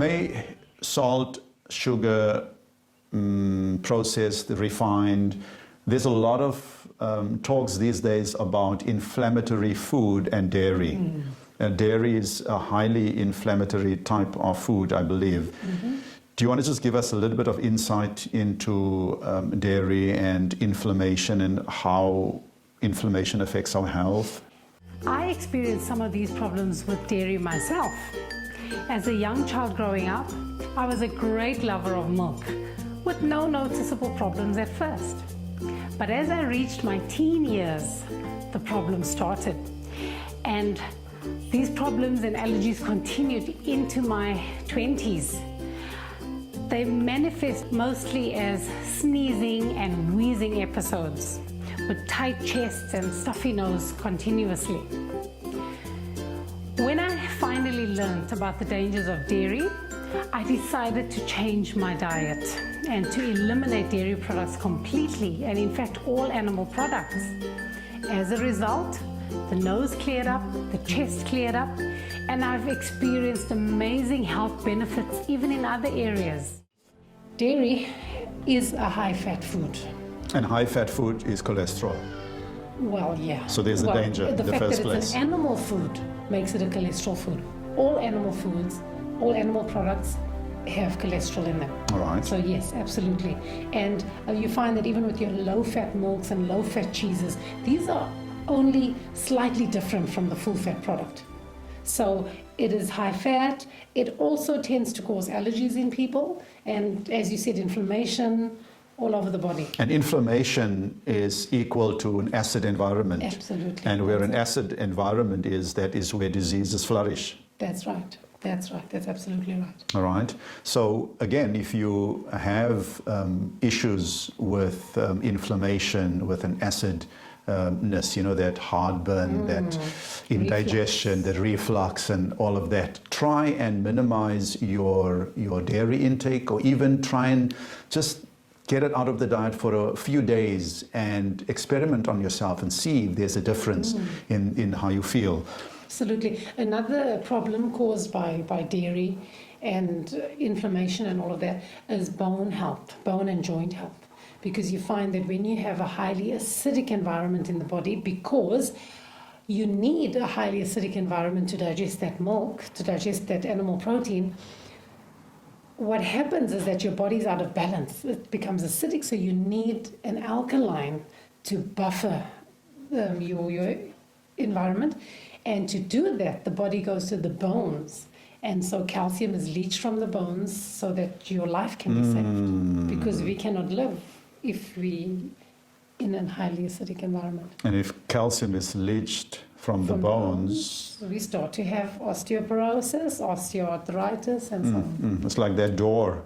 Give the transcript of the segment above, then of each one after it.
May salt, sugar, processed, refined, there's a lot of talks these days about inflammatory food and dairy. Dairy is a highly inflammatory type of food, I believe. Do you want to just give us a little bit of insight into dairy and inflammation and how inflammation affects our health? I experienced some of these problems with dairy myself. As a young child growing up, I was a great lover of milk, with no noticeable problems at first. But as I reached my teen years, the problems started. And these problems and allergies continued into my 20s. They manifest mostly as sneezing and wheezing episodes, with tight chests and stuffy nose continuously. When I finally learned about the dangers of dairy, I decided to change my diet and to eliminate dairy products completely, and in fact all animal products. As a result, the nose cleared up, the chest cleared up, and I've experienced amazing health benefits even in other areas. Dairy is a high-fat food. And high-fat food is cholesterol. Well, yeah. So there's a danger in the first place. The fact that it's an animal food makes it a cholesterol food. All animal foods, all animal products have cholesterol in them. All right. So yes, absolutely. And you find that even with your low-fat milks and low-fat cheeses, these are only slightly different from the full-fat product. So it is high-fat. It also tends to cause allergies in people, and as you said, inflammation all over the body. And inflammation is equal to an acid environment. Absolutely. And where an acid environment is, that is where diseases flourish. That's right. That's right. That's absolutely right. All right. So again, if you have issues with inflammation, with an acidness, you know, that heartburn, that indigestion, the reflux and all of that, try and minimize your dairy intake, or even try and just get it out of the diet for a few days and experiment on yourself and see if there's a difference in how you feel. Absolutely. Another problem caused by dairy and inflammation and all of that is bone health, bone and joint health. Because you find that when you have a highly acidic environment in the body, because you need a highly acidic environment to digest that milk, to digest that animal protein, what happens is that your body's out of balance. It becomes acidic, so you need an alkaline to buffer your environment. And to do that, the body goes to the bones. And so calcium is leached from the bones so that your life can be saved. Because we cannot live if we in a highly acidic environment. And if calcium is leached from the bones, we start to have osteoporosis, osteoarthritis, and so on. It's like that door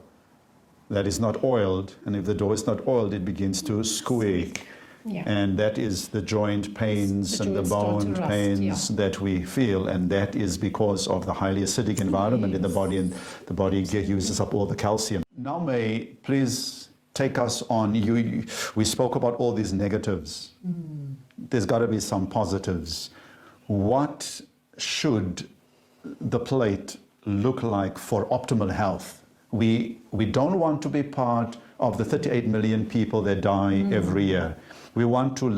that is not oiled, and if the door is not oiled, it begins to squeak. Yeah. And that is the joint pains and the joints start to bone rust, pains that we feel, and that is because of the highly acidic environment in the body, and the body uses up all the calcium. Now, May, please take us on. We spoke about all these negatives. There's got to be some positives. What should the plate look like for optimal health? We don't want to be part of the 38 million people that die every year. We want to,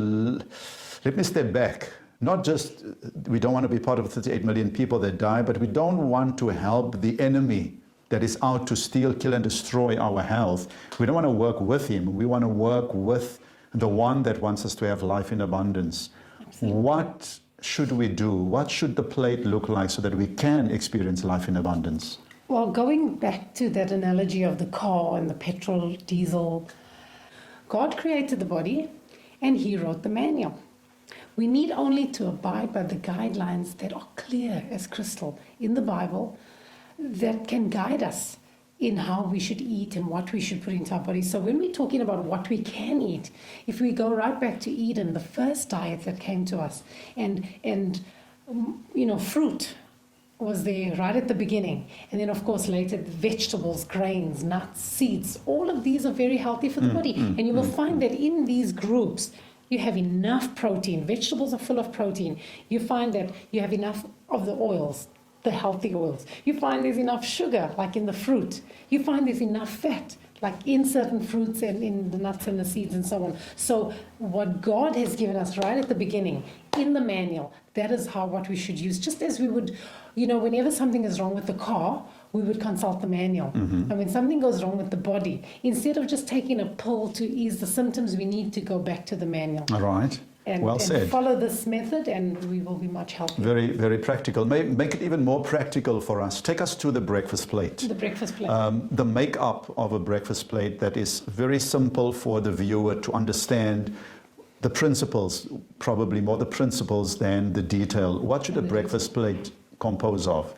let me step back. Not just, we don't want to be part of the 38 million people that die, but we don't want to help the enemy that is out to steal, kill, and destroy our health. We don't want to work with him. We want to work with the one that wants us to have life in abundance. Absolutely. What should we do? What should the plate look like so that we can experience life in abundance? Well, going back to that analogy of the car and the petrol, diesel, God created the body and He wrote the manual. We need only to abide by the guidelines that are clear as crystal in the Bible that can guide us in how we should eat and what we should put into our bodies. So when we're talking about what we can eat, if we go right back to Eden, the first diet that came to us, and fruit was there right at the beginning. And then, of course, later, vegetables, grains, nuts, seeds, all of these are very healthy for the body. And you will find that in these groups, you have enough protein. Vegetables are full of protein. You find that you have enough of the oils, the healthy oils. You find there's enough sugar, like in the fruit. You find there's enough fat, like in certain fruits and in the nuts and the seeds and so on. So what God has given us right at the beginning, in the manual, that is what we should use. Just as we would, whenever something is wrong with the car, we would consult the manual. And when something goes wrong with the body, instead of just taking a pill to ease the symptoms, we need to go back to the manual. All right. Well said. And follow this method, and we will be much healthier. Very, very practical. Make it even more practical for us. Take us to the breakfast plate. The breakfast plate. The make-up of a breakfast plate that is very simple for the viewer to understand the principles, probably more the principles than the detail. What should a breakfast plate compose of?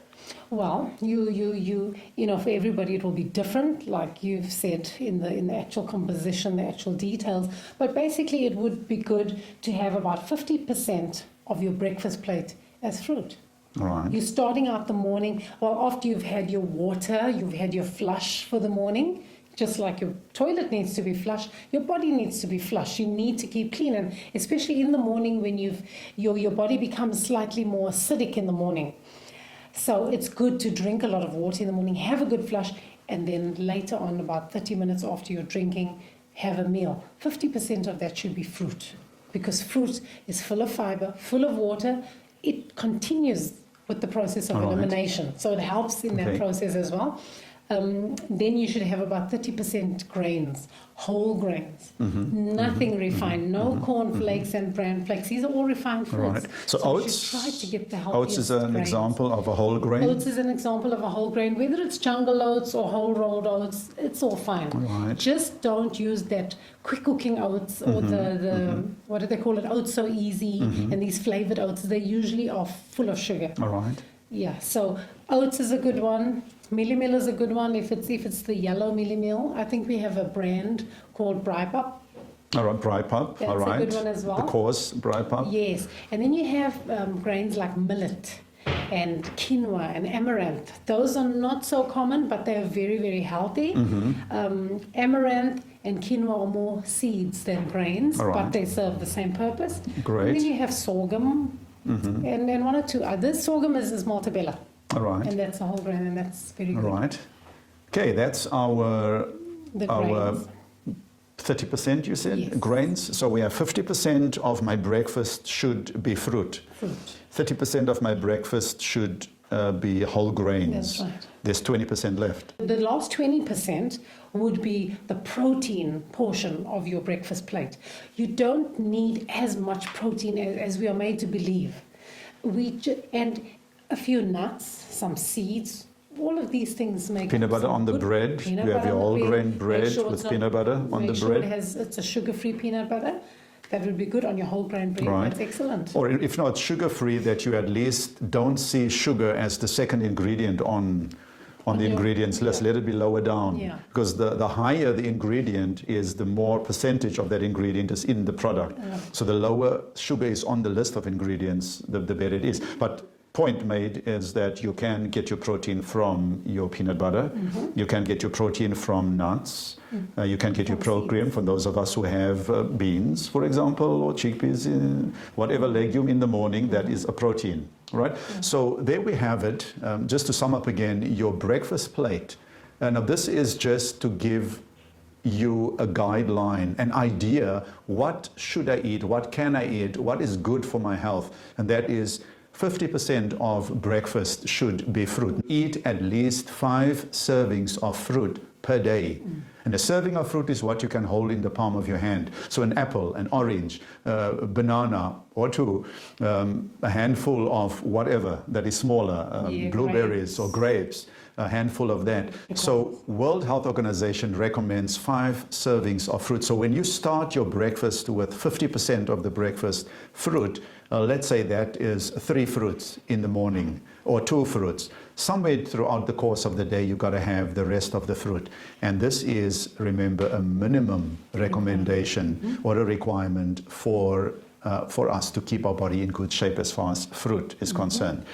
Well, for everybody it will be different, like you've said in the actual composition, the actual details. But basically, it would be good to have about 50% of your breakfast plate as fruit. All right. You're starting out the morning, after you've had your water, you've had your flush for the morning. Just like your toilet needs to be flushed, your body needs to be flushed. You need to keep clean, and especially in the morning when your body becomes slightly more acidic in the morning. So it's good to drink a lot of water in the morning, have a good flush, and then later on, about 30 minutes after you're drinking, have a meal. 50% of that should be fruit, because fruit is full of fiber, full of water. It continues with the process of elimination, so it helps in that process as well. Then you should have about 30% grains, whole grains, nothing refined, no cornflakes and bran flakes. These are all refined foods. Right. So oats, you should try to get the healthiest oats is an grains. example of a whole grain? Oats is an example of a whole grain. Whether it's jungle oats or whole rolled oats, it's all fine. Right. Just don't use that quick cooking oats or the what do they call it, Oats So Easy, and these flavored oats. They usually are full of sugar. All right. Yeah, so oats is a good one. Millie Meal is a good one if it's the yellow Millie Meal. I think we have a brand called Brypup. All right, Brypup. That's all right. a good one as well. The coarse Brypup. Yes, and then you have grains like millet and quinoa and amaranth. Those are not so common, but they're very, very healthy. Amaranth and quinoa are more seeds than grains, but they serve the same purpose. Great. And then you have sorghum and one or two others. Sorghum is maltobella. All right. And that's a whole grain, and that's very good. All right. Okay, that's our grains. 30%, you said, Yes. grains. So we have 50% of my breakfast should be fruit. 30% of my breakfast should be whole grains. That's right. There's 20% left. The last 20% would be the protein portion of your breakfast plate. You don't need as much protein as we are made to believe. And a few nuts, some seeds, all of these things make Peanut butter some on the good bread. peanut You have butter your on the whole grain Make bread sure with it's not- peanut butter on the make sure bread. it's a sugar-free peanut butter. That would be good on your whole grain bread. Right. That's excellent. Or if not sugar-free, that you at least don't see sugar as the second ingredient on the your- ingredients list. yeah. Let it be lower down. Yeah. Because the higher the ingredient is, the more percentage of that ingredient is in the product. So the lower sugar is on the list of ingredients, the better it is. But point made is that you can get your protein from your peanut butter. You can get your protein from nuts. You can get your protein from those of us who have beans, for example, or chickpeas, whatever legume in the morning that is a protein, right? So there we have it. Just to sum up again, your breakfast plate. Now this is just to give you a guideline, an idea, what should I eat, what can I eat, what is good for my health, and that is 50% of breakfast should be fruit. Eat at least 5 servings of fruit per day. And a serving of fruit is what you can hold in the palm of your hand. So an apple, an orange, a banana or two, a handful of whatever that is smaller, blueberries or grapes, a handful of that. So World Health Organization recommends 5 servings of fruit. So when you start your breakfast with 50% of the breakfast fruit, let's say that is 3 fruits in the morning or 2 fruits. Somewhere throughout the course of the day, you've got to have the rest of the fruit. And this is, remember, a minimum recommendation or a requirement for us to keep our body in good shape as far as fruit is concerned.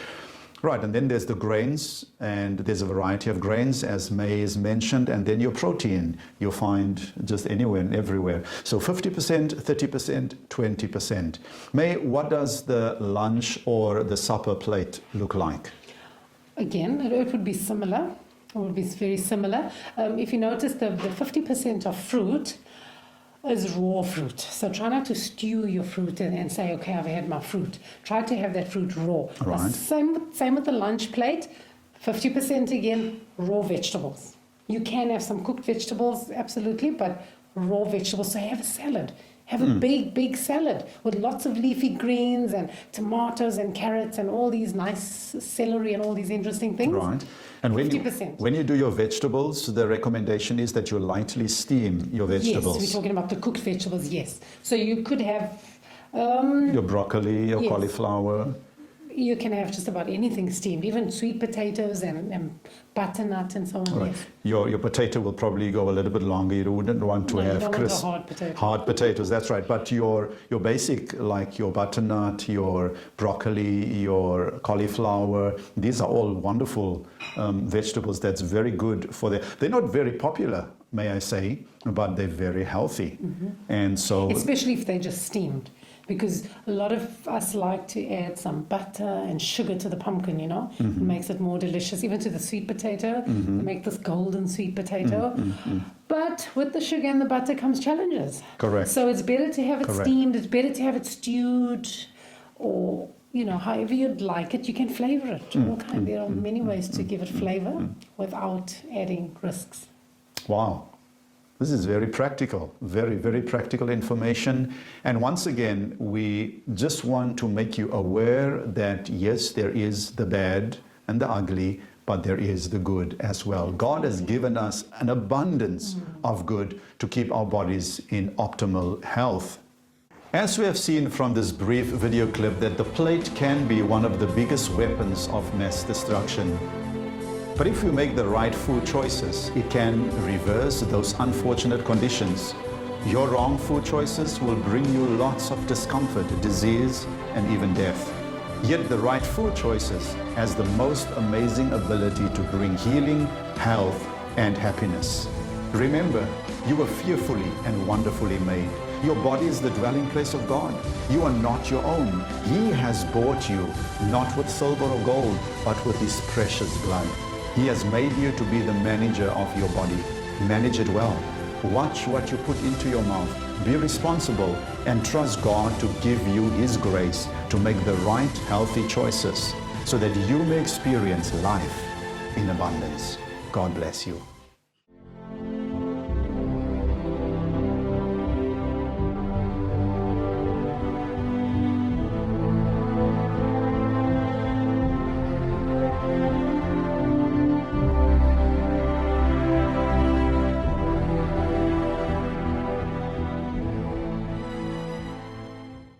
Right, and then there's the grains, and there's a variety of grains, as May is mentioned, and then your protein you'll find just anywhere and everywhere. So 50%, 30%, 20%. May, what does the lunch or the supper plate look like? again, it would be similar. It would be very similar. If you notice, the 50% of fruit is raw fruit. So try not to stew your fruit and say, okay, I've had my fruit. Try to have that fruit raw. Right. Same with the lunch plate. 50% again, raw vegetables. You can have some cooked vegetables, absolutely, but raw vegetables. So have a salad. Have a big salad with lots of leafy greens and tomatoes and carrots and all these nice celery and all these interesting things. Right. And when 50%. when you do your vegetables, the recommendation is that you lightly steam your vegetables. Yes, we're talking about the cooked vegetables, yes. So you could have... Your broccoli, your Yes. cauliflower. You can have just about anything steamed, even sweet potatoes and butternut and so on. Right. Yes. Your potato will probably go a little bit longer. You wouldn't want to No, you have don't want a crisp, hard potato. hard potatoes. That's right. But your basic, like your butternut, your broccoli, your cauliflower, these are all wonderful vegetables. That's very good for they're not very popular, may I say, but they're very healthy. And so, Especially if they're just steamed. Because a lot of us like to add some butter and sugar to the pumpkin, you know. It makes it more delicious. Even to the sweet potato, they make this golden sweet potato. But with the sugar and the butter comes challenges. Correct. So it's better to have it Correct. steamed. It's better to have it stewed, or however you'd like it. You can flavor it. There are many ways to give it flavor without adding risks. wow. This is very practical, very, very practical information. And once again, we just want to make you aware that yes, there is the bad and the ugly, but there is the good as well. God has given us an abundance of good to keep our bodies in optimal health. As we have seen from this brief video clip, that the plate can be one of the biggest weapons of mass destruction. But if we make the right food choices, it can reverse those unfortunate conditions. Your wrong food choices will bring you lots of discomfort, disease, and even death. Yet the right food choices has the most amazing ability to bring healing, health, and happiness. Remember, you were fearfully and wonderfully made. Your body is the dwelling place of God. You are not your own. He has bought you, not with silver or gold, but with His precious blood. He has made you to be the manager of your body. Manage it well. Watch what you put into your mouth. Be responsible and trust God to give you His grace to make the right, healthy choices so that you may experience life in abundance. God bless you.